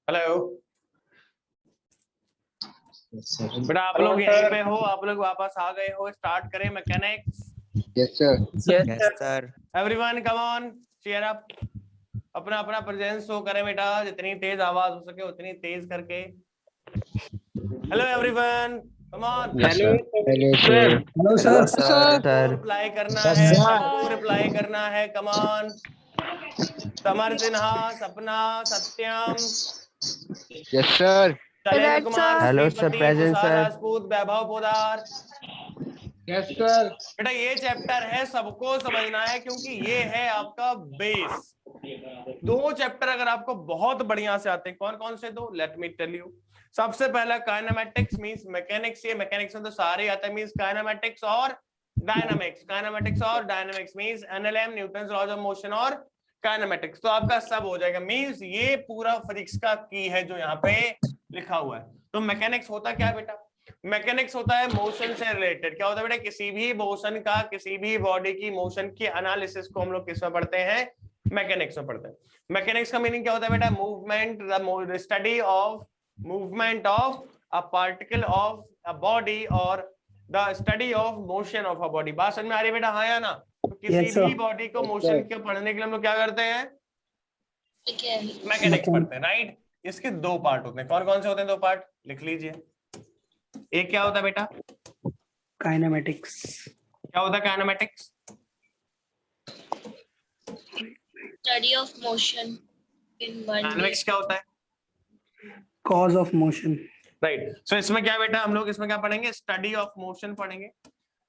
Hello बेटा, आप लोग यहीं पे हो? आप लोग वापस आ गए हो? स्टार्ट करें mechanics? Yes sir. Yes sir. Everyone come on, cheer up. अपना अपना प्रेजेंस शो करें बेटा, जितनी तेज आवाज हो सके उतनी तेज करके। Hello everyone come on. Hello hello sir. Hello sir सबको रिप्लाई करना है, सबको रिप्लाई करना है। Come on. Samar Sinha, Sapna, Satyam, yes sir. Shailendra Kumar, hello sir, Shripati, present Kushal sir. Rajput, Vaibhav Podar. Yes sir. बेटा ये चैप्टर है, सबको समझना है क्योंकि ये है आपका बेस। दो चैप्टर अगर आपको बहुत बढ़िया से आते हैं, कौन कौन से दो? Let me tell you. सबसे पहला काइनेमेटिक्स मींस मैकेनिक्स। ये मैकेनिक्स में तो सारे आते हैं, मींस काइनेमेटिक्स और डायनामिक्स। काइनेमेटिक्स और dynamics means NLM, Newton's laws of motion और काइनेमेटिक्स। तो आपका सब हो जाएगा। मींस ये पूरा फिजिक्स का की है जो यहाँ पे लिखा हुआ है। तो मैकेनिक्स होता क्या बेटा? मैकेनिक्स होता है मोशन से रिलेटेड। क्या होता है बेटा? किसी भी मोशन का, किसी भी बॉडी की मोशन की एनालिसिस को हम लोग किसमें पढ़ते हैं? मैकेनिक्स में पढ़ते हैं। मैकेनिक्स का मीनिंग क्या होता है बेटा? Movement, the study of movement of a particle of a body or the study of motion of a body. बात समझ में आ रही है बेटा? हाँ या ना? तो किसी भी बॉडी को मोशन के पढ़ने के लिए हम लोग क्या करते हैं? मैकेनिक्स पढ़ते हैं, राइट? इसके दो पार्ट होते हैं। कौन कौन से होते हैं दो पार्ट? लिख लीजिए। एक क्या होता है बेटा? काइनेमेटिक्स। क्या होता है kinematics? Study of motion in dynamics क्या होता है? Cause of motion. राइट। सो इसमें क्या बेटा, हम लोग इसमें क्या पढ़ेंगे? स्टडी ऑफ मोशन पढ़ेंगे।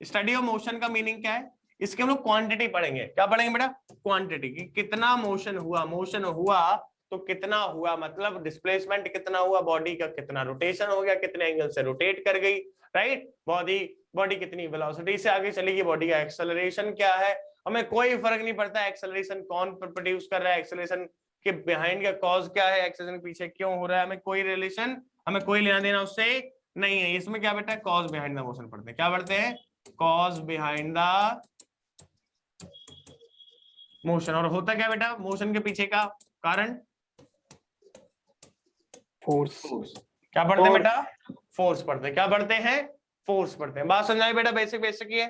स्टडी ऑफ मोशन का मीनिंग क्या है? इसके हम लोग क्वांटिटी पढ़ेंगे। क्या पढ़ेंगे बेटा? क्वांटिटी की। कितना मोशन हुआ, मोशन हुआ तो कितना हुआ, मतलब डिस्प्लेसमेंट कितना हुआ, बॉडी का कितना रोटेशन हो गया, कितने एंगल से रोटेट कर गई, राइट? बॉडी कितनी वेलोसिटी से आगे चलेगी, बॉडी का एक्सेलरेशन क्या है। हमें कोई फर्क नहीं पड़ता एक्सेलरेशन कौन प्रोड्यूस कर रहा है, एक्सेलरेशन के बिहाइंड का कॉज क्या है, एक्सेलरेशन पीछे क्यों हो रहा है, हमें कोई रिलेशन, हमें कोई लेना देना उससे नहीं है। इसमें क्या बेटा? कॉज बिहाइंड द मोशन पढ़ते हैं। क्या पढ़ते हैं? Cause behind the motion. और होता क्या बेटा मोशन के पीछे का कारण? फोर्स। क्या पढ़ते हैं बेटा? फोर्स पढ़ते हैं। क्या पढ़ते हैं? फोर्स पढ़ते हैं। बात समझाई बेटा? बेसिक बेसिक ही है,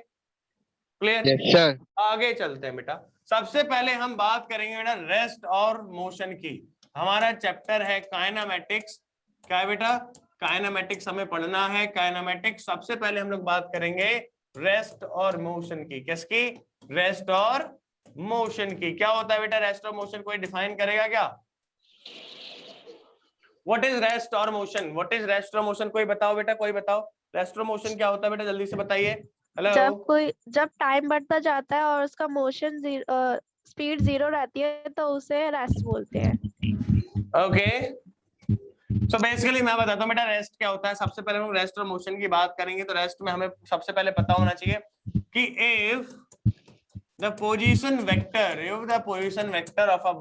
क्लियर? Yes sir. आगे चलते हैं बेटा। सबसे पहले हम बात करेंगे बेटा रेस्ट और मोशन की। हमारा चैप्टर है काइनेमेटिक्स। क्या है बेटा? काइनेमेटिक्स हमें पढ़ना है। काइनेमेटिक्स सबसे पहले हम लोग बात करेंगे रेस्ट और मोशन की। किसकी? रेस्ट और मोशन की। क्या होता है बेटा रेस्ट और मोशन? कोई डिफाइन करेगा क्या? व्हाट इज रेस्ट और मोशन? व्हाट इज रेस्ट और मोशन? कोई बताओ बेटा, कोई बताओ। रेस्ट और मोशन क्या होता है बेटा? जल्दी से बताइए। हेलो। जब टाइम बढ़ता जाता है और उसका मोशन स्पीड 0 रहती है तो उसे रेस्ट बोलते हैं। ओके, सो बेसिकली मैं बताता हूँ बेटा रेस्ट क्या होता है। सबसे पहले हम रेस्ट और मोशन की बात करेंगे तो रेस्ट में हमें सबसे पहले पता होना चाहिए कि if the position vector of a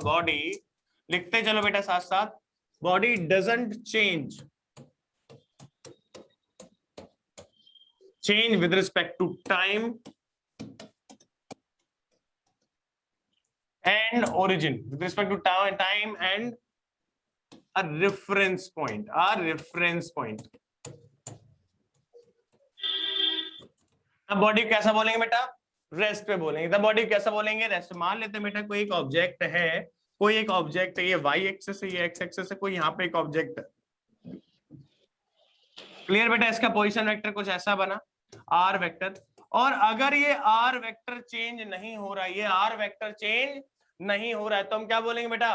body, लिखते चलो बेटा साथ साथ, body doesn't change with respect to time and origin, with respect to time and a reference point, अब बॉडी कैसा बोलेंगे बेटा? रेस्ट पे बोलेंगे। द बॉडी कैसा बोलेंगे? रेस्ट। मान लेते हैं बेटा कोई एक ऑब्जेक्ट है, ये वाई एक्सिस है, ये एक्स एक्सिस है, कोई यहाँ पे एक ऑब्जेक्ट है, क्लियर बेटा? इसका पोजीशन वेक्टर कुछ ऐसा बना आर वेक्टर, और अगर ये आर वेक्टर चेंज नहीं हो रहा है, तो हम क्या बोलेंगे बेटा?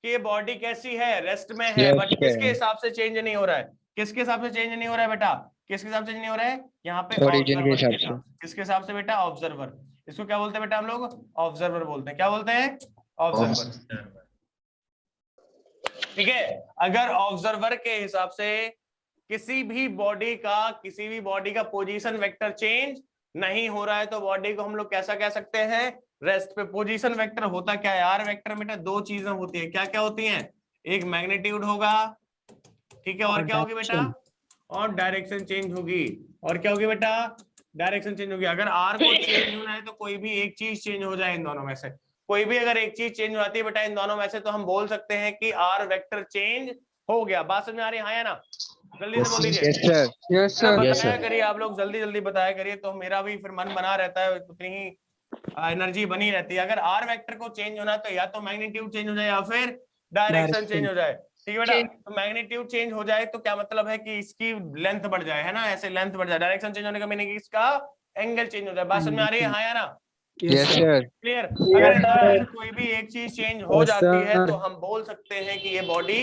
कि ये बॉडी कैसी है? रेस्ट में है। बट किसके हिसाब से चेंज नहीं हो रहा है? किसके हिसाब से चेंज नहीं हो रहा है बेटा? किसके हिसाब से नहीं हो रहा है? यहाँ पे ओरिजिन के हिसाब से। किसके हिसाब से बेटा? ऑब्जर्वर। इसको क्या बोलते हैं बेटा हम लोग? ऑब्जर्वर बोलते हैं। क्या बोलते हैं? ऑब्जर्वर। ठीक है। अगर ऑब्जर्वर के हिसाब से किसी भी बॉडी का पोजीशन वेक्टर चेंज नहीं हो रहा है तो बॉडी को हम लोग कैसा कह सकते हैं? रेस्ट पे। पोजीशन वेक्टर होता क्या है? आर वेक्टर में दो चीजें होती है। क्या क्या होती हैं? एक मैग्नीट्यूड होगा, ठीक है, और क्या होगी बेटा? और डायरेक्शन चेंज होगी। और क्या होगी बेटा? डायरेक्शन चेंज होगी। अगर आर को चेंज होना है तो कोई भी एक चीज चेंज हो जाए इन दोनों में से, कोई भी अगर एक चीज चेंज हो जाती है बेटा इन दोनों में से, तो हम बोल सकते हैं कि आर वेक्टर चेंज हो गया। बात समझ में आ रही है, हाँ या ना? जल्दी से बोल दीजिए। Yes sir. यस जरा सर। Yes, बताया sir. करिए आप लोग, जल्दी जल्दी बताया करिए, तो मेरा भी फिर मन बना रहता है, उतनी ही एनर्जी बनी रहती है। अगर आर वेक्टर को चेंज होना तो या तो मैग्नीट्यूड चेंज हो जाए या फिर डायरेक्शन चेंज हो जाए। ठीक है बेटा, तो मैग्नीट्यूड चेंज हो जाए तो क्या मतलब है कि इसकी लेंथ बढ़ जाए, है ना, ऐसे लेंथ बढ़ जाए। डायरेक्शन चेंज होने का मीनिंग इसका एंगल चेंज हो जाए। बात समझ में आ रही है, हाँ या ना? Yes, sir. क्लियर? अगर इन दोनों में से कोई भी एक चीज चेंज हो Yes, जाती है sir. तो हम बोल सकते हैं कि ये बॉडी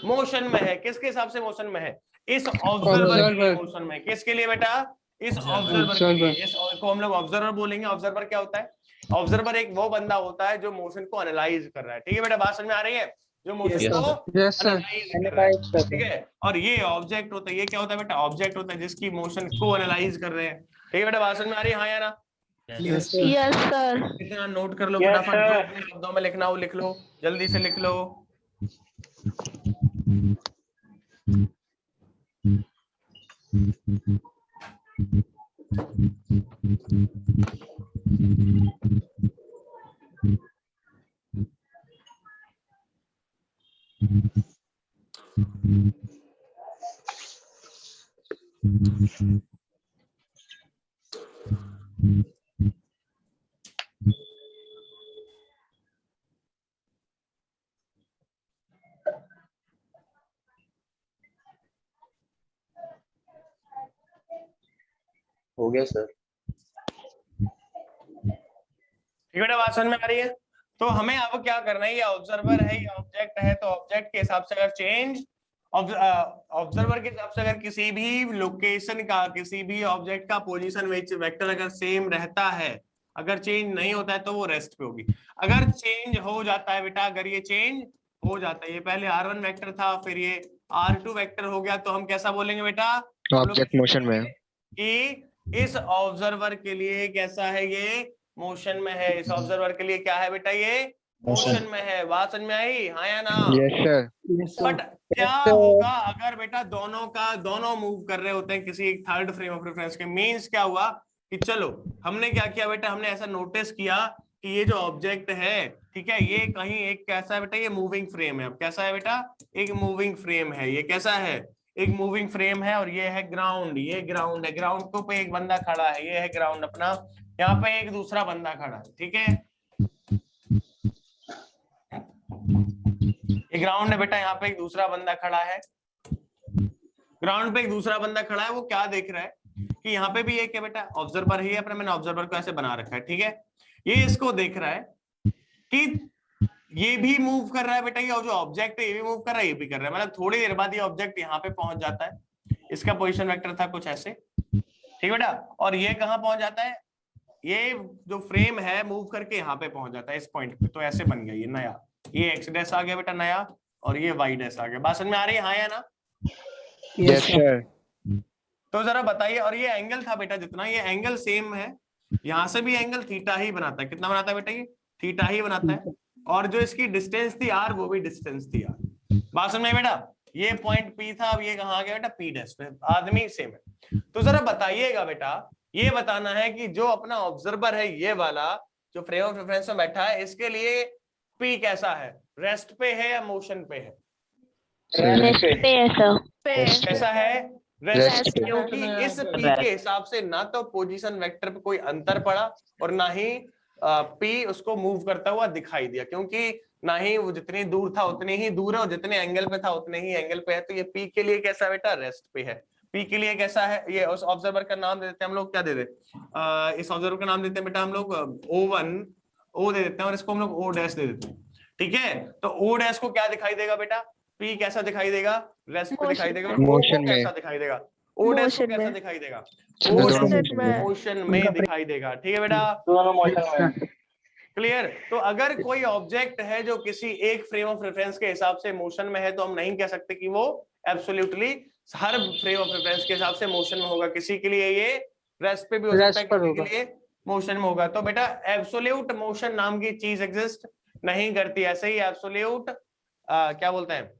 मोशन में है। किसके हिसाब से मोशन में है? इस ऑब्जर्वर के लिए Observer. मोशन में। किसके लिए बेटा? इस ऑब्जर्वर के लिए। इस को हम लोग ऑब्जर्वर बोलेंगे। ऑब्जर्वर क्या होता है? ऑब्जर्वर एक वो बंदा होता है जो मोशन को एनालाइज कर रहा है। ठीक है बेटा, बात समझ में आ रही है? जो मोशन Yes, को Yes, sir. एनालाइज कर रहा है। ठीक है, और ये ऑब्जेक्ट होता है। ये क्या होता है बेटा? ऑब्जेक्ट होता है जिसकी मोशन को एनालाइज कर रहे हैं। ठीक है बेटा, बात समझ में आ रही है, हाँ या ना? Yes, sir. Yes sir. इतना नोट कर लो फटाफट, जो अपने शब्दों में लिखना हो लिख लो, जल्दी से लिख लो। हो गया सर। ठीक है, बात समझ में आ रही है? तो हमें अब क्या करना है, ये ऑब्जर्वर है, ये ऑब्जेक्ट है, तो ऑब्जेक्ट के हिसाब से अगर चेंज ऑब्जर्वर के हिसाब से अगर किसी भी लोकेशन का, किसी भी ऑब्जेक्ट का पोजीशन वेक्टर अगर सेम रहता है, अगर चेंज नहीं होता है तो वो रेस्ट पे होगी। अगर चेंज हो जाता है बेटा, अगर ये चेंज हो जाता है, ये पहले r1 वेक्टर था, फिर ये r2 वेक्टर हो गया, तो हम कैसा बोलेंगे बेटा? ऑब्जेक्ट मोशन में। कि इस ऑब्जर्वर के लिए कैसा है, ये मोशन में है। इस ऑब्जर्वर के लिए क्या है बेटा? ये मोशन में है। बात समझ में आई, हाँ या ना? Yes sir. Yes, sir. But क्या होगा अगर बेटा दोनों मूव कर रहे होते हैं किसी एक थर्ड फ्रेम ऑफ रेफरेंस के? मींस क्या हुआ कि चलो हमने क्या किया बेटा, हमने ऐसा नोटिस किया कि ये जो ऑब्जेक्ट है, ठीक है, ये कहीं एक कैसा है बेटा? ये मूविंग फ्रेम है। अब कैसा है बेटा? एक मूविंग फ्रेम है। ये कैसा है? एक मूविंग फ्रेम है। और ये है ग्राउंड, ये ग्राउंड है। ग्राउंड को पे एक बंदा खड़ा है, ये है ग्राउंड अपना। यहाँ पे एक दूसरा बंदा खड़ा है, ठीक है, ये ग्राउंड है बेटा। यहाँ पे एक दूसरा बंदा खड़ा है, ग्राउंड पे एक दूसरा बंदा खड़ा है। वो क्या देख रहा है कि यहाँ पे भी एक है बेटा, ऑब्जर्वर ही है अपना। मैंने ऑब्जर्वर को ऐसे बना रखा है, ठीक है। ये इसको देख रहा है कि ये भी मूव कर रहा है बेटा, ये जो ऑब्जेक्ट है ये भी मूव कर रहा है, ये भी कर रहा है। मतलब थोड़ी देर बाद ये ऑब्जेक्ट यहाँ पे पहुंच जाता है। इसका पोजीशन वेक्टर था कुछ ऐसे, ठीक बेटा। और ये कहाँ पहुंच जाता है? ये जो फ्रेम है मूव करके यहाँ पे पहुंच जाता है इस पॉइंट पे। तो ऐसे बन गया ये नया, ये एक्स डैश आ गया बेटा नया, और ये वाई डैश आ गया। बात समझ में आ रही है, हाँ या ना? Yes sir. तो जरा बताइए। और ये एंगल था बेटा, जितना ये एंगल सेम है, यहाँ से भी एंगल थीटा ही बनाता है। कितना बनाता है बेटा? ये थीटा ही बनाता है। और जो इसकी डिस्टेंस थी आर, वो भी डिस्टेंस थी आर। बात समझ में बेटा? ये पॉइंट पी था, अब ये कहाँ आ गया बेटा? पी डैश पे। आदमी सेम है। तो जरा बताइएगा बेटा, ये बताना है कि जो अपना ऑब्जर्वर है, ये वाला जो फ्रेम ऑफ रेफरेंस में बैठा है, इसके लिए पी कैसा है? रेस्ट पे है या मोशन पे है? रेस्ट पे है सर। कैसा है? Rest rest. पे। क्योंकि इस पी के हिसाब से ना तो पोजीशन वेक्टर पे कोई अंतर पड़ा, और ना ही पी उसको मूव करता हुआ दिखाई दिया, क्योंकि ना ही वो जितनी दूर था उतनी ही दूर है, और जितने एंगल पे था उतने ही एंगल पे है। तो ये पी के लिए कैसा बेटा? रेस्ट पे है। पी के लिए कैसा है? ये उस ऑब्जर्वर का नाम दे देते हैं हम लोग, क्या दे देते? इस ऑब्जर्वर का नाम देते हैं बेटा हम लोग O1, O दे देते हैं, और इसको हम लोग O डैश दे देते हैं, ठीक है। तो O डैश को क्या दिखाई देगा बेटा? पी कैसा दिखाई देगा? रेस्ट पे दिखाई देगा। मोशन में। कैसा दिखाई देगा? O डैश को कैसा दिखाई देगा? मोशन में दिखाई देगा, ठीक है बेटा। क्लियर? तो अगर कोई ऑब्जेक्ट है जो किसी एक फ्रेम ऑफ रेफरेंस के हिसाब से मोशन में है, तो हम नहीं कह सकते कि वो absolutely her frame of reference के हिसाब से मोशन में होगा। किसी के लिए ये रेस्ट पे भी हो सकता है, किसी के लिए मोशन में होगा। तो बेटा एब्सोल्यूट मोशन नाम की चीज एग्जिस्ट नहीं करती। ऐसे ही एब्सोल्यूट क्या बोलते हैं,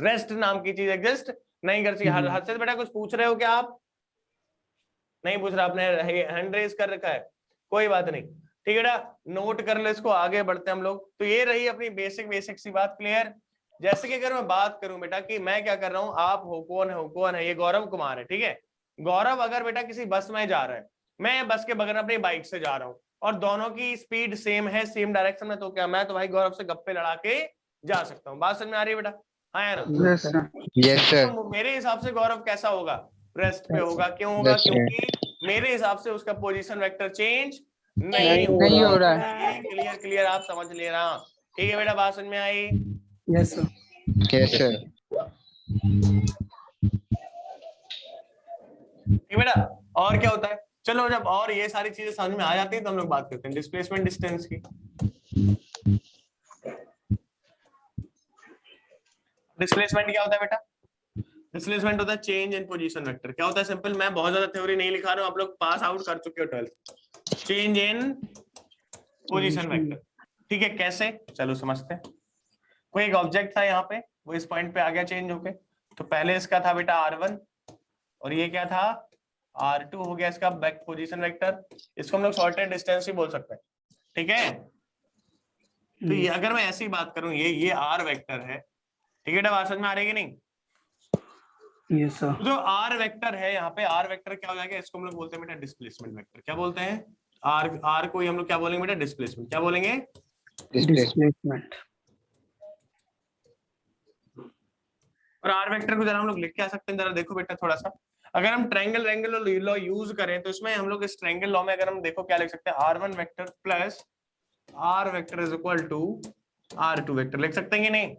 रेस्ट नाम की चीज एग्जिस्ट नहीं करती। हद से बेटा कुछ पूछ रहे हो क्या आप? नहीं पूछ रहा, आपने हैंड रेज कर रखा है, कोई बात नहीं। ठीक है ना, नोट कर लो इसको, आगे बढ़ते हैं हम लोग। तो ये रही अपनी बेसिक सी बात, क्लियर। जैसे कि अगर मैं बात करूं बेटा कि मैं क्या कर रहा हूं, आप हो, कौन है, ये गौरव कुमार है, ठीक है। गौरव अगर बेटा किसी बस में जा रहा है, मैं बस के बगैर अपनी बाइक से जा रहा हूँ और दोनों की स्पीड सेम है, सेम डायरेक्शन में, तो क्या मैं तो भाई गौरव से गप्पे लड़ा के जा सकता हूँ। बात समझ में आ रही है बेटा? हाँ या ना? Yes, sir. Yes, sir. तो मेरे हिसाब से गौरव कैसा होगा, रेस्ट पे होगा। क्यों होगा? Yes, sir. क्योंकि मेरे हिसाब से उसका पोजीशन वेक्टर चेंज नहीं नहीं हो रहा है। क्लियर, आप समझ लेना। ठीक है बेटा, बात समझ में आई? Yes, sir. Yes, sir. ठीक है बेटा। और क्या होता है, चलो जब और ये सारी चीजें समझ में आ जाती है तो हम लोग बात करते हैं डिस्प्लेसमेंट डिस्टेंस की। डिस्प्लेसमेंट क्या होता है बेटा? डिस्प्लेसमेंट होता है चेंज इन पोजीशन वेक्टर। क्या होता है? सिंपल, मैं बहुत ज्यादा थ्योरी नहीं लिखा रहा हूँ, आप लोग पास आउट कर चुके हो 12th। Change in position vector, ठीक है। कैसे, चलो समझते हैं। कोई एक ऑब्जेक्ट था यहाँ पे, वो इस पॉइंट पे आ गया चेंज होके, तो पहले इसका था बेटा r1 और ये क्या था, r2 हो गया इसका बैक पोजीशन वेक्टर। इसको हम लोग सॉर्टेड डिस्टेंस ही बोल सकते हैं, ठीक है। तो ये अगर मैं ऐसी बात करूं, ये r वेक्टर है, ठीक है बेटा, बात समझ में आ रही है कि नहीं? Yes, sir. जो r वेक्टर है यहाँ पे, r वेक्टर क्या हो जाएगा, इसको हम लोग बोलते हैं बेटा डिस्प्लेसमेंट वेक्टर। क्या बोलते हैं? r को ही हम लोग क्या बोलेंगे बेटा? डिस्प्लेसमेंट। क्या बोलेंगे? Displacement. और r वेक्टर को जरा हम लोग लिख के आ सकते हैं, जरा देखो बेटा थोड़ा सा। अगर हम ट्रायंगल रेंगल लॉ यूज करें तो इसमें हम लोग इस ट्रायंगल लॉ में अगर हम देखो क्या लिख सकते हैं, r1 vector plus r vector is equal to r2 vector, लिख सकते हैं कि नहीं?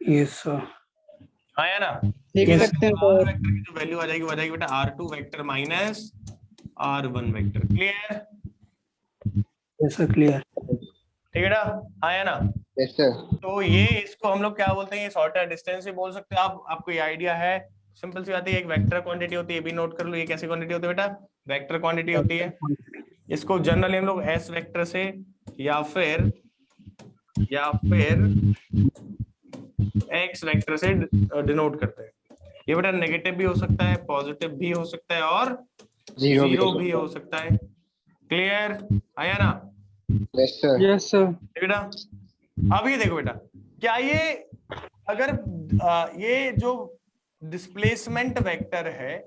Yes, sir. हाँ या ना? लिख Yes. सकते हैं r सर। वेक्टर की जो वैल्यू आ जाएगी वो आ जाएगी बेटा r2 vector minus r1 vector. Clear? Yes, sir. Clear. ठीक है ना? हाँ या ना? Yes, sir. तो ये इसको हम लोग क्या बोलते हैं, ये सॉर्टेड डिस्टेंस ही बोल सकते हैं। आपको ये आइडिया है, सिंपल सी बात है। एक वेक्टर क्वांटिटी होती है, ये भी नोट कर लो। ये कैसी क्वांटिटी होती है बेटा? वेक्टर क्वांटिटी होती है। इसको जनरली हम लोग एस वेक्टर से या फिर एक्स वेक्टर से डिनोट करते हैं। ये बेटा नेगेटिव भी हो सकता है, पॉजिटिव भी हो सकता है और जीरो भी हो सकता है। क्लियर? आया ना? Yes, sir. Yes sir. बेटा अब ये देखो बेटा, क्या ये अगर ये जो डिस्प्लेसमेंट वेक्टर है,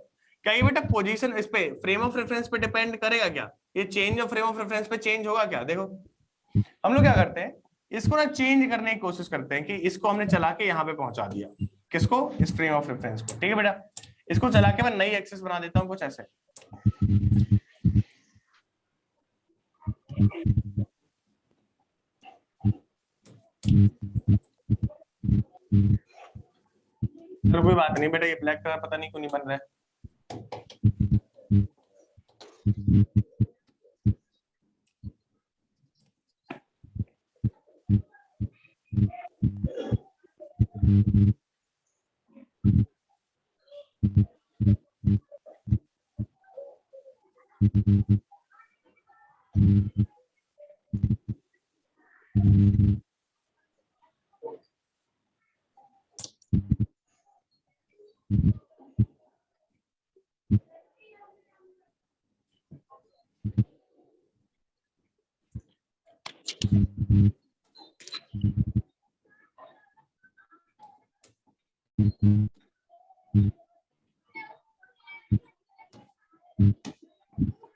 क्या ये बेटा पोजीशन इस पे फ्रेम ऑफ रेफरेंस पे डिपेंड करेगा क्या? ये change of frame of reference पे चेंज होगा क्या? देखो हम लोग क्या करते हैं, इसको ना चेंज करने की कोशिश करते हैं कि इसको हमने चला के यहाँ पे पहुंचा दिया। किसको? इस फ्रेम ऑफ रेफरेंस को। ठीक है बेटा, इसको चला के मैं नई एक्सिस बना देता हूँ कुछ ऐसे। चलो कोई बात नहीं बेटा, ये ब्लैक कलर पता नहीं क्यों नहीं बन रहा है।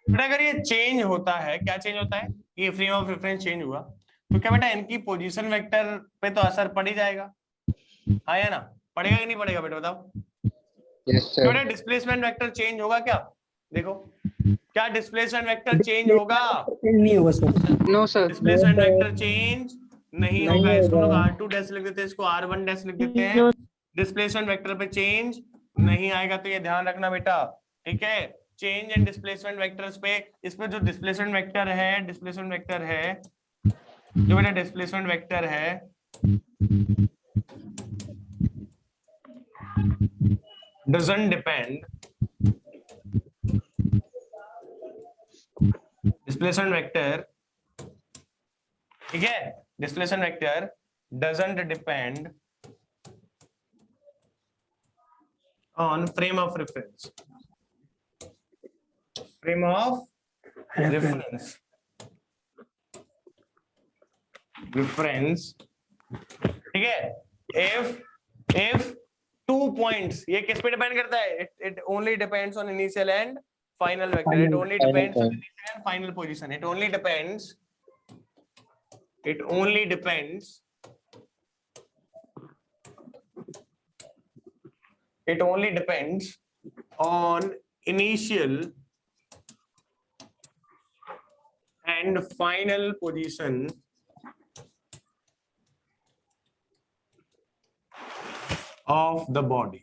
बेटा अगर ये चेंज होता है, क्या चेंज होता है? ये फ्रेम ऑफ रेफरेंस चेंज हुआ तो क्या बेटा इनकी पोजीशन वेक्टर पे तो असर पड़ ही जाएगा। हाँ या ना? पड़ेगा कि नहीं पड़ेगा बेटा बताओ? Yes, sir. बेटा डिस्प्लेसमेंट वेक्टर चेंज होगा क्या? देखो क्या डिस्प्लेसमेंट वेक्टर चेंज होगा? नहीं होगा sir. No sir. Displacement vector change नहीं होगा। इसको लोग r2 डैश लिख देते हैं, इसको r1 डैश लिख देते हैं। डिस्प्लेसमेंट वेक्टर पे चेंज नहीं आएगा, तो ये ध्यान रखना बेटा। ठीक है, चेंज इन डिस्प्लेसमेंट वेक्टर्स पे, इस पे जो डिस्प्लेसमेंट वेक्टर है जो बेटा डिस्प्लेसमेंट वेक्टर है doesn't depend, डिस्प्लेसमेंट वेक्टर, ठीक है, displacement vector doesn't depend on frame of reference reference, ठीक है, if 2 points, ये किस पे डिपेंड करता है? It only depends on initial and final vector. It only depends on initial and final position. It only depends on initial and final position of the body.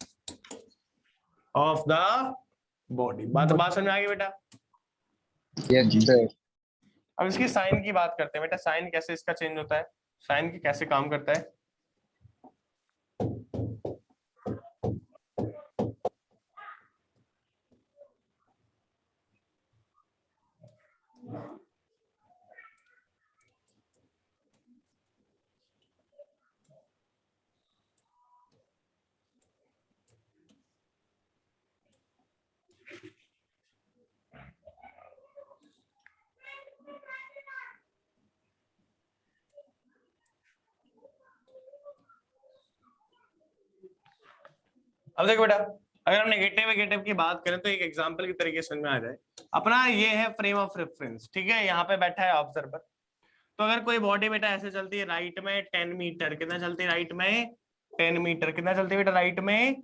बात समझ में आ गई बेटा? Yes, sir. अब इसकी साइन की बात करते हैं बेटा। साइन कैसे इसका चेंज होता है, साइन की कैसे काम करता है? अब देखो बेटा, अगर हम नेगेटिव की बात करें तो एक एग्जांपल की तरीके समझ में आ जाए। अपना ये है फ्रेम ऑफ रेफरेंस, ठीक है, यहाँ पे बैठा है ऑब्जर्वर। तो अगर कोई बॉडी बेटा ऐसे चलती है राइट में 10 मीटर, कितना चलती है राइट में? 10 मीटर। कितना चलती है बेटा राइट में?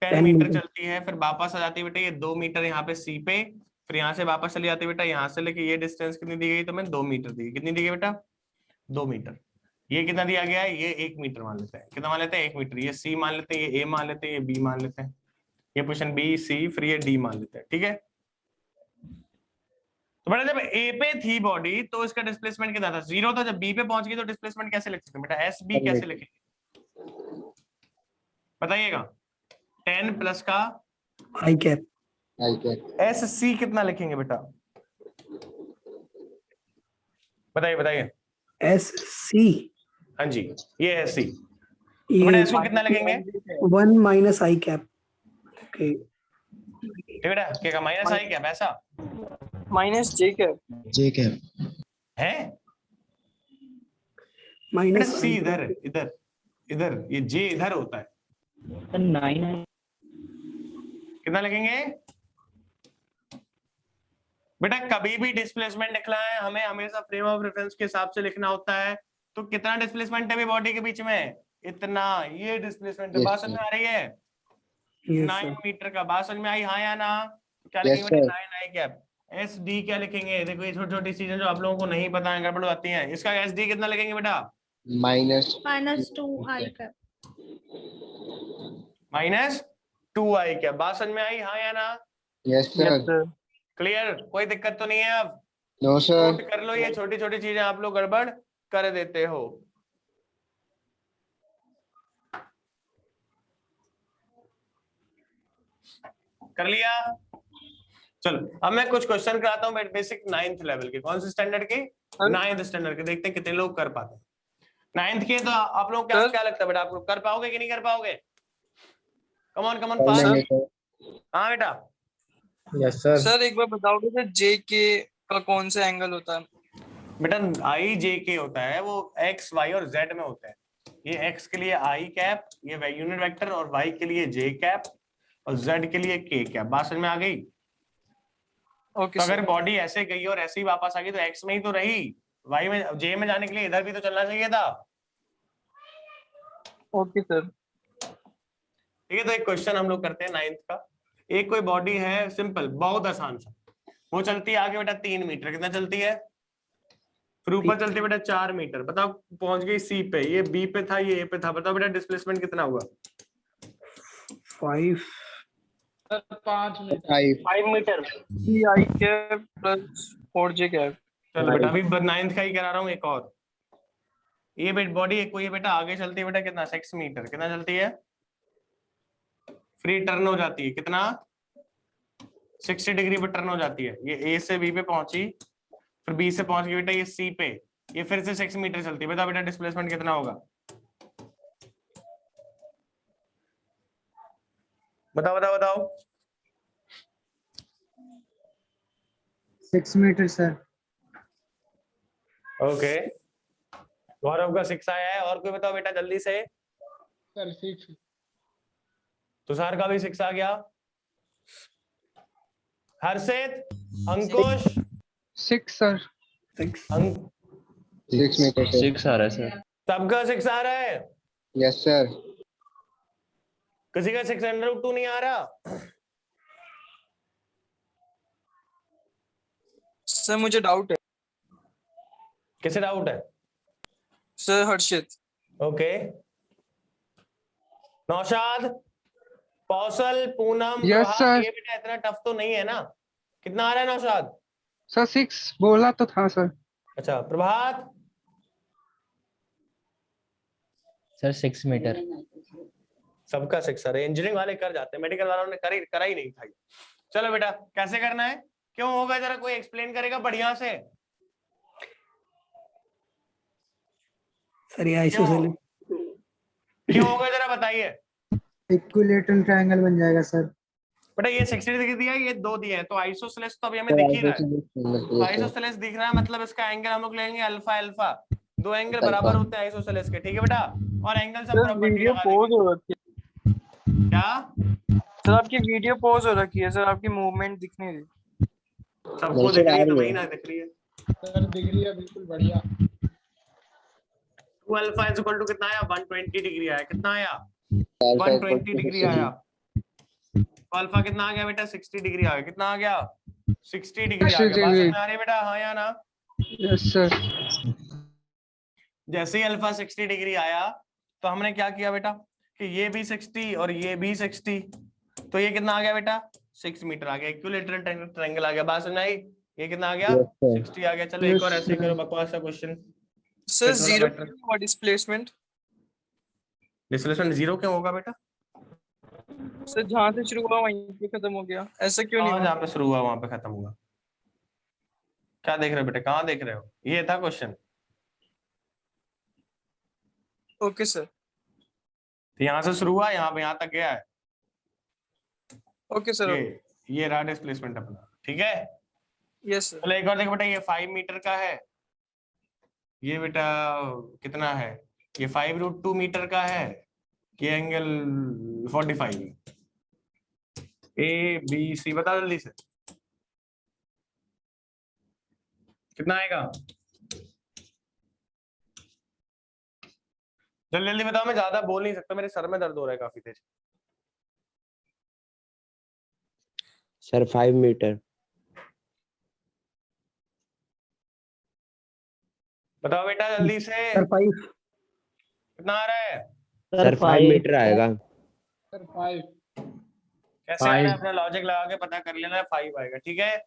10 मीटर चलती है। फिर वापस आ जाती है बेटा ये 2 मीटर यहाँ पे सी पे, फिर यहाँ से वापस चली जाती है बेटा, यहाँ से लेके ये डिस्टेंस कितनी दी गई? तो मैं 2 मीटर दी। कितनी दी गई बेटा? 2 मीटर। ये कितना दिया गया है? ये 1 मीटर मान लेते हैं। कितना मान लेते हैं? 1 मीटर। ये सी मान लेते हैं, ये ए मान लेते हैं, ये बी मान लेते हैं, ये पोजीशन बी सी, फिर ये डी मान लेते हैं, ठीक है। तो बेटा जब ए पे थी बॉडी तो इसका डिस्प्लेसमेंट कितना था? 0 था। जब बी पे पहुंच गई तो डिस्प्लेसमेंट कैसे लिख सकते हैं बेटा? एस बी कैसे लिखेंगे बताइएगा? 10 प्लस का आई कैप, एस सी कितना लिखेंगे बेटा? बताइए। एस सी, हाँ जी, ये है सी। तो बेटा इसको कितना लिखेंगे? 1 माइनस आई कैप। ओके बेटा क्या माइनस आई कैप? ऐसा माइनस जे कैप है माइनस सी इधर इधर ये जे इधर होता है। 9 कितना लिखेंगे बेटा? कभी भी डिस्प्लेसमेंट लिखना है हमें हमेशा फ्रेम ऑफ रेफरेंस के हिसाब से लिखना होता है। तो कितना डिस्प्लेसमेंट है भी बॉडी के बीच में? इतना। ये डिस्प्लेसमेंट बात समझ में आ रही है? 9 मीटर का। बात समझ में आई हाँ या ना? क्या लिखेंगे बेटा? 9 आई कैप। एस डी क्या लिखेंगे? देखो ये छोटी छोटी चीजें जो आप लोगों को नहीं पता है, गड़बड़ आती हैं। इसका एस डी कितना लिखेंगे बेटा? -2 I cap. -2 I cap. बात समझ में आई हाँ या ना? Yes, sir. क्लियर? कोई दिक्कत तो नहीं है? अब No, sir. नोट कर लो, ये छोटी छोटी चीजें आप लोग गड़बड़ कर देते हो। कर लिया? चलो अब मैं कुछ क्वेश्चन कराता हूँ बेसिक 9th लेवल के। कौन से स्टैंडर्ड के? 9th स्टैंडर्ड के। देखते हैं कितने लोग कर पाते हैं 9th के। तो आप लोग क्या लगता है बेटा, आप लोग कर पाओगे कि नहीं कर पाओगे? Come on fast. हाँ बेटा। Yes, sir. सर एक बार बताओगे सर जे के का कौन सा एंगल होता है? बेटा आई जे के होता है, वो एक्स वाई और जेड में होता है। ये एक्स के लिए आई कैप, ये यूनिट वेक्टर, और वाई के लिए जे कैप, और जेड के लिए के कैप। बात समझ में आ गई? ओके तो अगर सर। बॉडी ऐसे गई और ऐसे ही वापस आ गई तो एक्स में ही तो रही, वाई में जे में जाने के लिए इधर भी तो चलना चाहिए था। Okay sir. ठीक है, तो एक क्वेश्चन हम लोग करते हैं 9th का। एक कोई बॉडी है, सिंपल, बहुत आसान सा। वो चलती है आगे बेटा 3 मीटर। कितना चलती है? फिर ऊपर चलती है बेटा 4 मीटर। बताओ पहुंच गई सी पे, ये बी पे था, ये ए पे था। बताओ बेटा डिस्प्लेसमेंट कितना हुआ? 5 मीटर। 3 आई कैप प्लस 4 जे कैप। चलो बेटा अभी 9th का ही करा रहा हूँ एक और। ये बॉडी एक कोई बेटा आगे चलती है बेटा कितना? 6 मीटर। कितना चलती है? फ्री टर्न हो जाती है। कितना? 60 डिग्री पे टर्न हो जाती है। ये ए से बी पे पहुंची, फिर बी से पहुंच गई बेटा ये सी पे, ये फिर से 6 मीटर चलती है। बताओ बेटा डिस्प्लेसमेंट कितना होगा? बताओ 6 मीटर सर। ओके गौरव का 6 आया है। और कोई बताओ बेटा जल्दी से। सर 6। तुषार का भी 6 आ गया। Harshit, Ankush, 6 sir. 6 metre sir. 6 आ रहा है सर। सबका 6 आ रहा है। Yes sir. किसी का 6√2 नहीं आ रहा। सर मुझे डाउट है। किसे डाउट है? सर हर्षित। ओके। नौशाद, कौशल, पूनम, Yes, प्रभात, sir. ये बेटा इतना टफ तो नहीं है ना। कितना आ रहा है नौशाद? सर 6 बोला तो था सर। अच्छा प्रभात। Sir 6 metre. सबका 6 अरे इंजीनियरिंग वाले कर जाते हैं, मेडिकल वालों ने करा ही नहीं था। चलो बेटा कैसे करना है, क्यों होगा जरा कोई एक्सप्लेन करेगा बढ़िया से। सर ये आइसोसेलेस क्यों होगा जरा बताइए। इक्विलेटरल ट्रायंगल बन जाएगा सर। बेटा ये 60 डिग्री दिया है, ये 2 दिए हैं, तो आइसोसेलेस तो अभी हमें दिख ही रहा है। तो आइसोसेलेस दिख रहा है मतलब इसका एंगल हम लोग लेंगे अल्फा अल्फा। 2 एंगल बराबर होते हैं आइसोसेलेस के, ठीक है बेटा। और एंगल सब सर प्रॉपर्टी वीडियो लगा पॉज देंगे। हो रखी है। क्या सर आपकी वीडियो पॉज हो रखी है सर, आपकी मूवमेंट दिख नहीं रही। सबको दिख रही है, तुम्हें ही ना दिख रही है। सर दिख रही है बिल्कुल बढ़िया। 2 अल्फा इज इक्वल टू कितना आया? 120 डिग्री आया। कितना आया? अल्फा 120 डिग्री आया। तो अल्फा कितना आ गया बेटा? 60 डिग्री आ गया। कितना आ गया? 60 डिग्री आ गया। बात समझ में आ रही है बेटा? हाँ या ना? Yes sir. जैसे ही अल्फा 60 डिग्री आया तो हमने क्या किया बेटा कि ये भी 60 और ये भी 60, तो ये कितना आ गया बेटा? 6 मीटर आ गया। इक्विलेटरल ट्रायंगल आ गया। बात समझ आई? ये कितना आ गया? 60 आ गया। चलो एक और ऐसे करो बकवास सा क्वेश्चन। सर जीरो और डिस्प्लेसमेंट। डिस्प्लेसमेंट जीरो क्यों होगा बेटा? सर जहाँ से शुरू हुआ वहीं पे खत्म हो गया, ऐसा क्यों नहीं हाँ हुआ? जहाँ पे शुरू हुआ वहां पे खत्म हुआ। क्या देख रहे हो बेटा? कहाँ देख रहे हो? ये था क्वेश्चन। Okay sir. तो यहाँ से शुरू हुआ, यहाँ पे यहाँ तक गया है। Okay sir. ये रहा डिस्प्लेसमेंट अपना, ठीक है। Yes sir. चलो एक और देखो बेटा, ये 5 मीटर का है। ये बेटा कितना है? ये 5√2 मीटर का है। ये एंगल 45। ए बी सी बता जल्दी से कितना आएगा? जल्दी जल्दी बताओ, मैं ज्यादा बोल नहीं सकता, मेरे सर में दर्द हो रहा है काफी तेज। Sir 5 metre. बताओ बेटा जल्दी से। सर 5। कितना आ रहा है? सर 5 मीटर आएगा। सर 5। कैसे आ रहा है? अपना लॉजिक लगा के पता कर लेना है। 5 आएगा, ठीक है।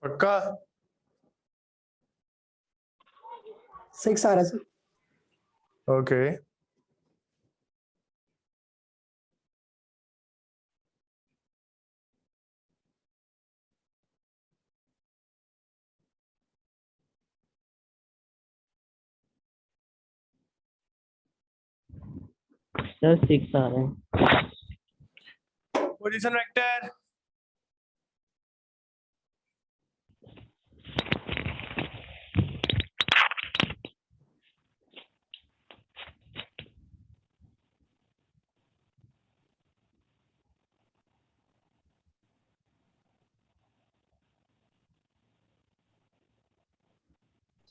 पक्का? 6 आ रहा है सर। ओके सर 6 आ रहे हैं। Position vector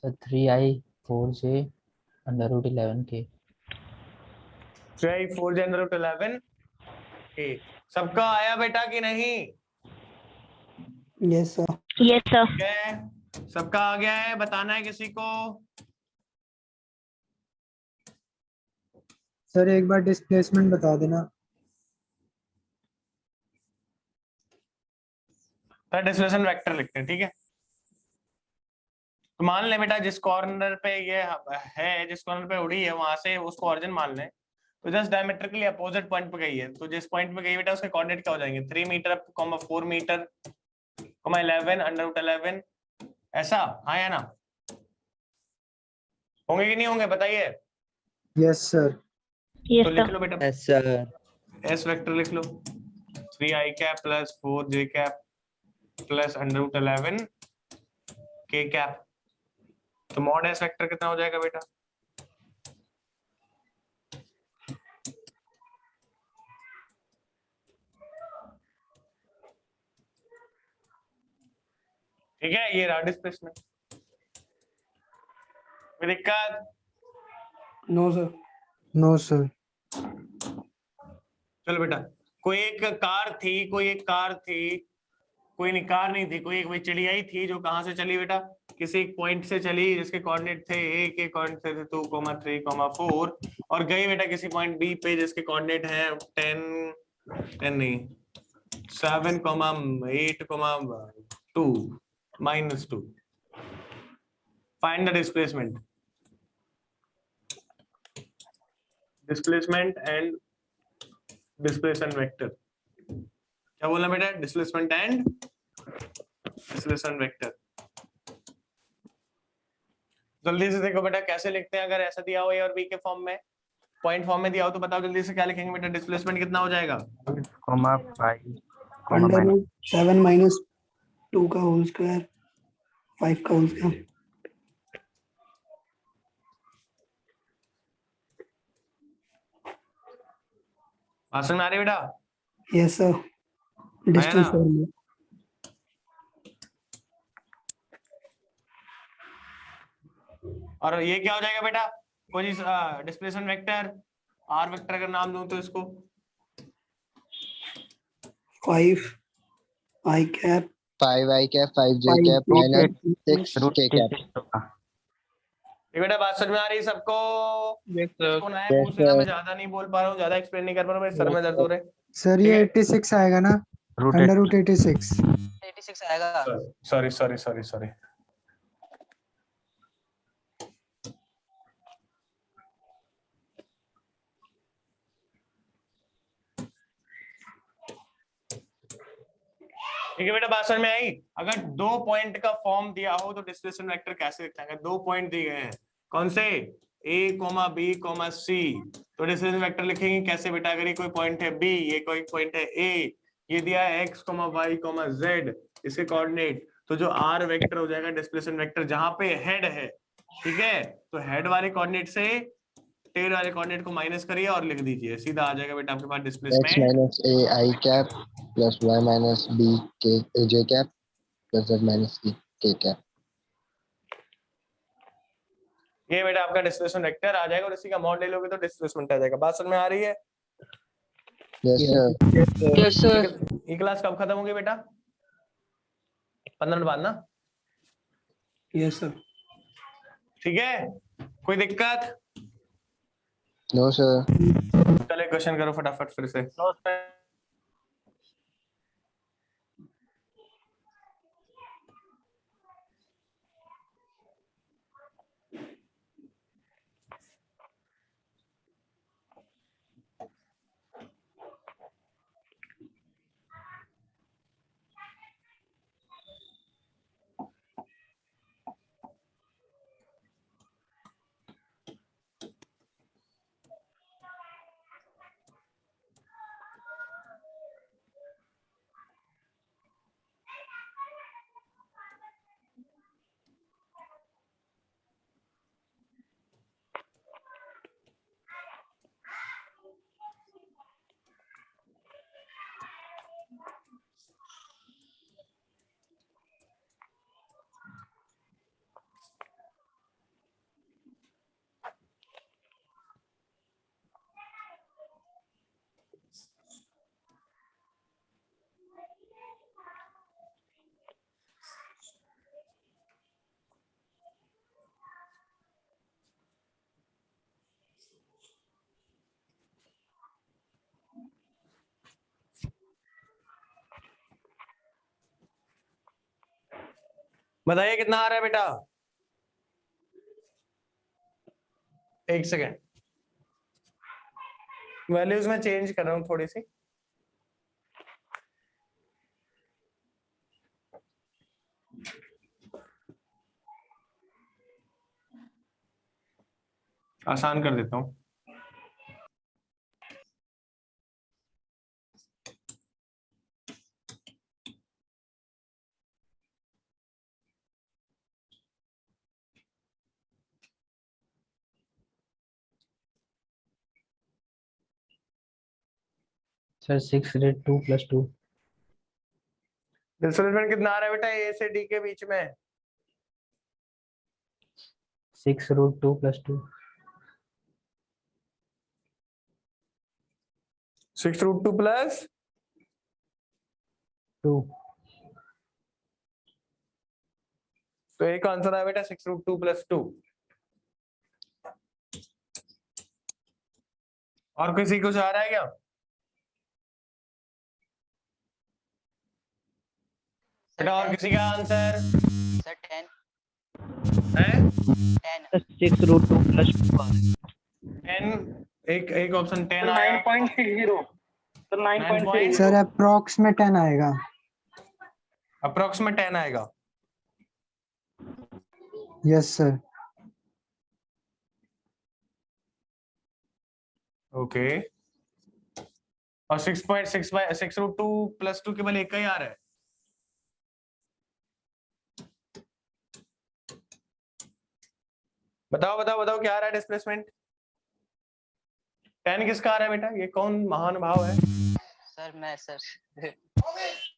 sir 3i 4j √11k। 3i 4j √11 के। सबका आया बेटा कि नहीं? Yes sir. Yes, sir. ठीक है, सबका आ गया है, बताना है किसी को? सर एक बार डिस्प्लेसमेंट बता देना। डिस्प्लेसमेंट वेक्टर लिखते हैं, ठीक है। तो मान ले बेटा जिस कॉर्नर पे ये है, जिस कॉर्नर पे उड़ी है वहां से उसको ऑरिजिन मान ले, तो जस्ट डायमेट्रिकली अपोजिट पॉइंट पे गई है, तो जिस पॉइंट पे गई बेटा उसके कोऑर्डिनेट क्या हो जाएंगे? 3 मीटर 4 मीटर 11 √11, ऐसा। हाँ या ना? होंगे कि नहीं होंगे बताइए? Yes sir. Yes, तो sir. लिख लो बेटा, यस सर। एस वेक्टर लिख लो, 3i cap plus 4j cap plus √11 k cap. तो मॉड एस वेक्टर कितना हो जाएगा बेटा? ठीक है, ये रहा डिस्प्लेसमेंट। कोई दिक्कत? No sir. No sir. चलो बेटा, कोई एक कार थी, कोई एक कार थी, कोई नहीं कार नहीं थी, कोई एक चिड़िया ही थी जो कहां से चली बेटा? किसी एक पॉइंट से चली जिसके कोऑर्डिनेट थे ए के कोऑर्डिनेट थे 2, 3, 4 और गई बेटा किसी पॉइंट बी पे जिसके कोऑर्डिनेट है 10 नहीं 7, 8, 2 -2। Find the displacement and displacement vector. क्या बोलना बेटा? Displacement and displacement vector. जल्दी से देखो बेटा कैसे लिखते हैं, अगर ऐसा दिया हो ए और बी के फॉर्म में, पॉइंट फॉर्म में दिया हो तो बताओ जल्दी से क्या लिखेंगे बेटा? डिस्प्लेसमेंट कितना हो जाएगा? √7 - 2 का होल स्क्वायर 5 का होल स्क्वायर। आसन में आ रही बेटा? Yes sir. डिस्टेंस ना? फॉर्मूला। और ये क्या हो जाएगा बेटा? कोई डिस्प्लेसमेंट वेक्टर आर वेक्टर अगर नाम दूं तो इसको 5i cap 5i cap 5j cap -6k cap. ये बेटा बात समझ में आ रही है सबको? Yes, sir. इसको नया पूछ लेना, मैं ज्यादा नहीं बोल पा रहा हूँ, ज्यादा एक्सप्लेन नहीं कर पा रहा हूँ, मेरे सर में दर्द हो रहे। सर ये 86 आएगा ना? √86। 86 आएगा। सॉरी। ठीक है बेटा, बात समझ में आई? अगर 2 पॉइंट का फॉर्म दिया हो तो डिस्प्लेसमेंट वेक्टर कैसे लिखते हैं? 2 पॉइंट दिए गए हैं, कौन से? A, B, C, तो डिस्प्लेसमेंट वेक्टर लिखेंगे कैसे बेटा? अगर ये कोई पॉइंट है B, ये कोई पॉइंट है A, ये दिया है X, Y, Z, इसके कोऑर्डिनेट, तो जो R वेक्टर हो जाएगा डिस्प्लेसमेंट वेक्टर जहां पे हेड है, ठीक है? तो हेड वाले कोऑर्डिनेट से टेल वाले कोऑर्डिनेट को माइनस करिए और लिख दीजिए, सीधा आ जाएगा बेटा आपके पास displacement x - ai cap plus y - b j cap plus z - k cap. ये बेटा आपका डिस्प्लेसमेंट वेक्टर आ जाएगा और इसी का मॉड ले लोगे तो डिस्प्लेसमेंट आ जाएगा। बात समझ में आ रही है? Yes sir. Yes, sir. ये क्लास कब खत्म होगी बेटा? 15 मिनट बाद ना? Yes sir. ठीक है, कोई दिक्कत? No sir. चले क्वेश्चन करो फटाफट फिर से। बताइए कितना आ रहा है बेटा? एक सेकेंड, वैल्यूज में चेंज कर रहा हूं थोड़ी सी। आसान कर देता हूं। सर 6√2 + 2। डिस्प्लेसमेंट कितना आ रहा है बेटा ए से डी के बीच में? 6√2 + 2। 6√2 + 2। तो एक आंसर आया बेटा 6√2 + 2। और किसी कुछ आ रहा है क्या? बेटा और किसी का आंसर सर 10 है? 10 6√2 + 2 आ रहा है। 10, एक ऑप्शन 10 आया। 9.60 सर 9.60 सर अप्रॉक्स में 10 आएगा। अप्रोक्स में 10 आएगा। Yes sir. ओके, और 6.6/6√2 + 2 केवल एक ही आ रहा है। बताओ बताओ बताओ क्या आ रहा है डिस्प्लेसमेंट? 10 किसका आ रहा है बेटा? ये कौन महान भाव है? सर मैं sir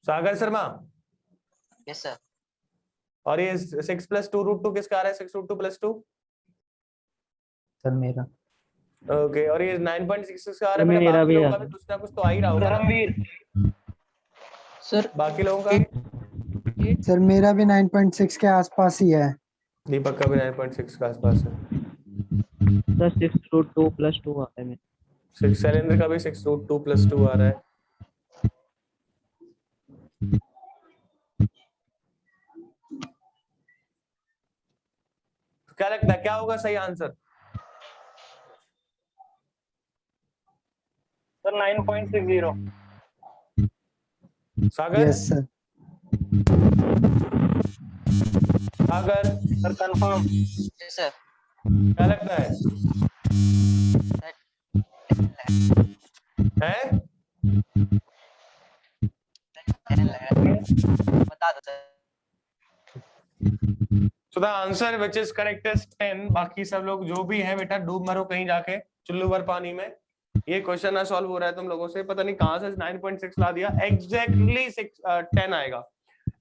Sagar Sharma. Yes sir और ये 6 + 2√2 किसका आ रहा है? 6√2 + 2। सर मेरा। ओके, और ये 9.66 का आ रहा है बेटा? मेरा बाकी भी लोगों आ का भी कुछ ना कुछ तो आ ही रहा होगा ना? सर बाकी लोगों का सर मेरा भी 9.6 के आसपास ही है। दीपक का भी 9.6 के आसपास है। सर 6√2 + 2 आता है मेरा। शैलेंद्र का भी 6√2 + 2 आ रहा है। क्या लगता है क्या होगा सही answer? Sir 9.60 Sagar? Yes sir. Sagar sir confirm yes sir क्या लगता है? हैं? 10 लग रहा है बता दो sir So the answer which is correct is 10। बाकी सब लोग जो भी है बेटा डूब मरो कहीं जाके चुल्लू भर पानी में। ये क्वेश्चन ना सॉल्व हो रहा है तुम लोगों से, पता नहीं कहां से 9.6 ला दिया। एग्जैक्टली 10 आएगा।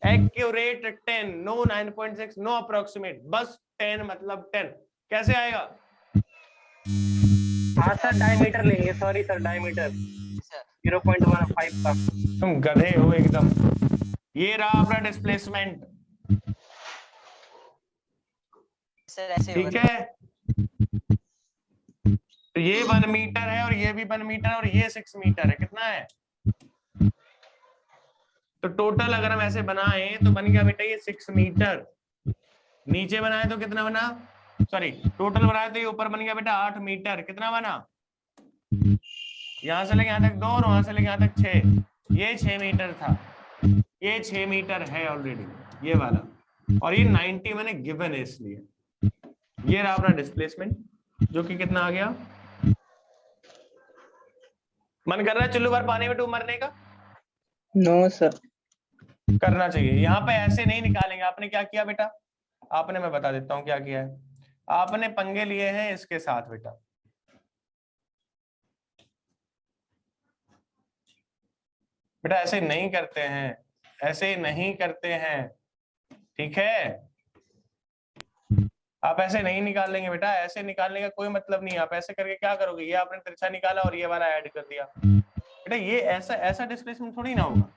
एक्यूरेट 10, नो 9.6, नो अप्रोक्सीमेट, बस 10 मतलब 10। कैसे आएगा? हाँ सर डायमीटर लेंगे, सॉरी सर डायमीटर सर 0.15 का। तुम गधे हो एकदम। ये रहा अपना डिस्प्लेसमेंट, सर ऐसे ठीक है? तो ये 1 मीटर है और ये भी 1 मीटर और ये 6 मीटर है। कितना है? तो टोटल अगर हम ऐसे बनाए तो बन गया बेटा ये 6 मीटर। नीचे बनाए तो कितना बना? सॉरी, टोटल बनाए तो ये ऊपर बन गया बेटा 8 मीटर। कितना बना? यहां से लेके यहां तक 2 और वहां से लेके यहां तक 6। ये 6 मीटर था, ये 6 मीटर है ऑलरेडी ये वाला, और ये 90 मैंने गिवन है इसलिए। ये रहा अपना डिस्प्लेसमेंट जो कि कितना आ गया? मन कर रहा है चुल्लू भर पानी में डूब मरने का? No sir. करना चाहिए। यहाँ पे ऐसे नहीं निकालेंगे। आपने क्या किया बेटा? आपने, मैं बता देता हूँ क्या किया है। आपने पंगे लिए हैं इसके साथ बेटा। बेटा ऐसे नहीं करते हैं, ऐसे नहीं करते हैं, ठीक है? आप ऐसे नहीं निकालेंगे बेटा, ऐसे निकालने का कोई मतलब नहीं है। आप ऐसे करके क्या करोगे? ये आपने तिरछा निकाला और ये वाला ऐड कर दिया बेटा। ये ऐसा डिस्प्लेसमेंट थोड़ी ना होगा।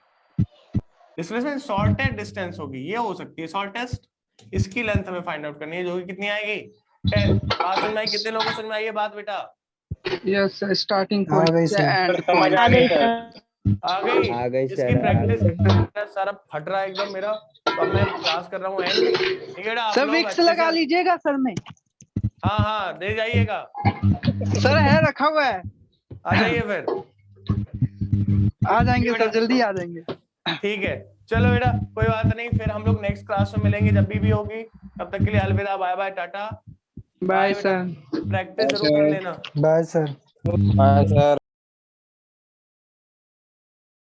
डिस्प्लेसमेंट शॉर्टेस्ट डिस्टेंस होगी, ये हो सकती है शॉर्टेस्ट। इसकी लेंथ हमें फाइंड आउट करनी है जो कि कितनी आएगी? 10। बात समझ में आई? कितने लोगों को समझ में आई ये बात बेटा? यस सर, स्टार्टिंग हाँ पॉइंट भाई से सर। एंड आ गई सर। आ गई आ गई इसकी सर, आ प्रैक्टिस सारा फट रहा है एकदम मेरा। तो अब मैं क्लास कर रहा हूँ एंड। ठीक है, आप सर लोग विक्स अच्छे लगा से- लीजिएगा सर में। हाँ हाँ दे जाइएगा, सर है रखा हुआ है, आ जाइए फिर। आ जाएंगे सर, जल्दी आ जाएंगे। ठीक है चलो बेटा, कोई बात नहीं, फिर हम लोग नेक्स्ट क्लास में मिलेंगे जब भी होगी। तब तक के लिए अलविदा, बाय बाय, टाटा। बाय बेटा, सर। प्रैक्टिस जरूर कर लेना। Bye sir. Bye sir.